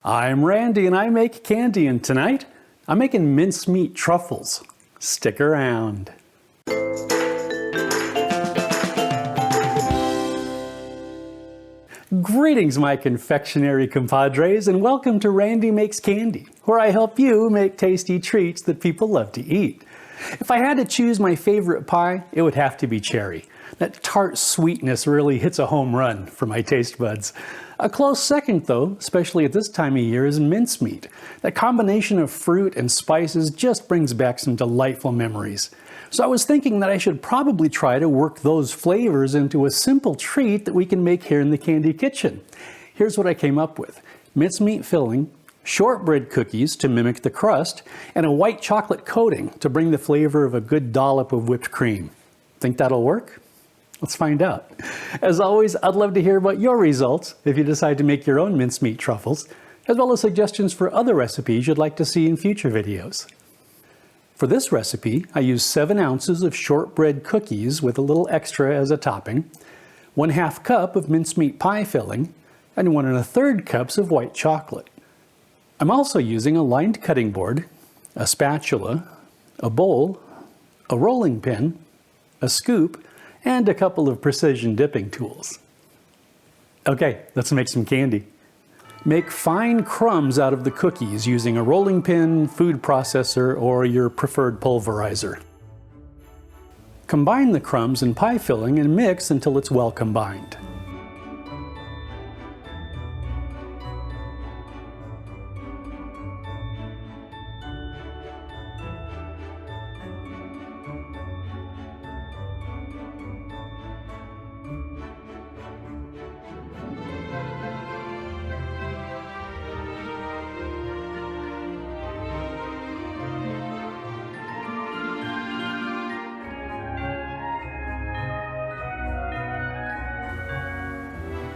I'm Randy and I make candy, and tonight I'm making mincemeat truffles. Stick around. Greetings, my confectionery compadres, and welcome to Randy Makes Candy, where I help you make tasty treats that people love to eat. If I had to choose my favorite pie, it would have to be cherry. That tart sweetness really hits a home run for my taste buds. A close second, though, especially at this time of year, is mincemeat. That combination of fruit and spices just brings back some delightful memories. So I was thinking that I should probably try to work those flavors into a simple treat that we can make here in the Candy Kitchen. Here's what I came up with: mincemeat filling, shortbread cookies to mimic the crust, and a white chocolate coating to bring the flavor of a good dollop of whipped cream. Think that'll work? Let's find out. As always, I'd love to hear about your results if you decide to make your own mincemeat truffles, as well as suggestions for other recipes you'd like to see in future videos. For this recipe, I use 7 ounces of shortbread cookies with a little extra as a topping, 1/2 cup of mincemeat pie filling, and 1 1/3 cups of white chocolate. I'm also using a lined cutting board, a spatula, a bowl, a rolling pin, a scoop, and a couple of precision dipping tools. Okay, let's make some candy. Make fine crumbs out of the cookies using a rolling pin, food processor, or your preferred pulverizer. Combine the crumbs and pie filling and mix until it's well combined.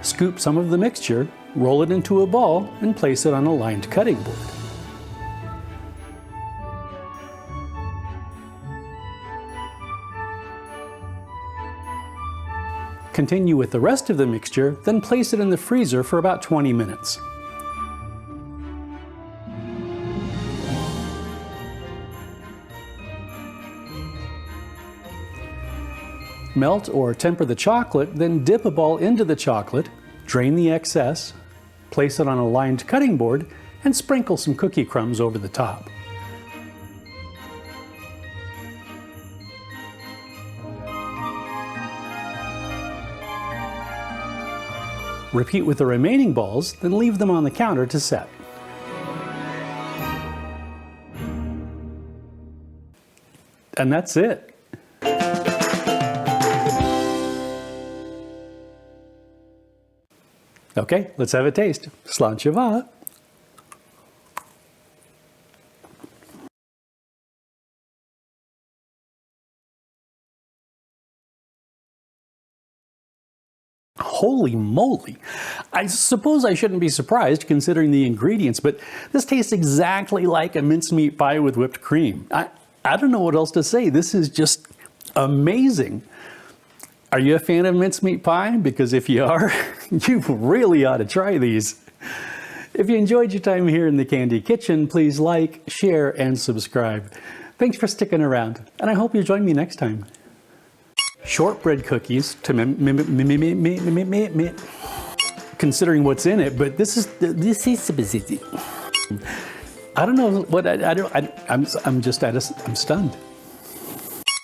Scoop some of the mixture, roll it into a ball, and place it on a lined cutting board. Continue with the rest of the mixture, then place it in the freezer for about 20 minutes. Melt or temper the chocolate, then dip a ball into the chocolate, drain the excess, place it on a lined cutting board, and sprinkle some cookie crumbs over the top. Repeat with the remaining balls, then leave them on the counter to set. And that's it. Okay, let's have a taste. Sláinte. Holy moly! I suppose I shouldn't be surprised considering the ingredients, but this tastes exactly like a mincemeat pie with whipped cream. I don't know what else to say. This is just amazing. Are you a fan of mincemeat pie? Because if you are, you really ought to try these. If you enjoyed your time here in the Candy Kitchen, please like, share, and subscribe. Thanks for sticking around, and I hope you join me next time. Shortbread cookies to considering what's in it, but this is I don't know what I'm stunned.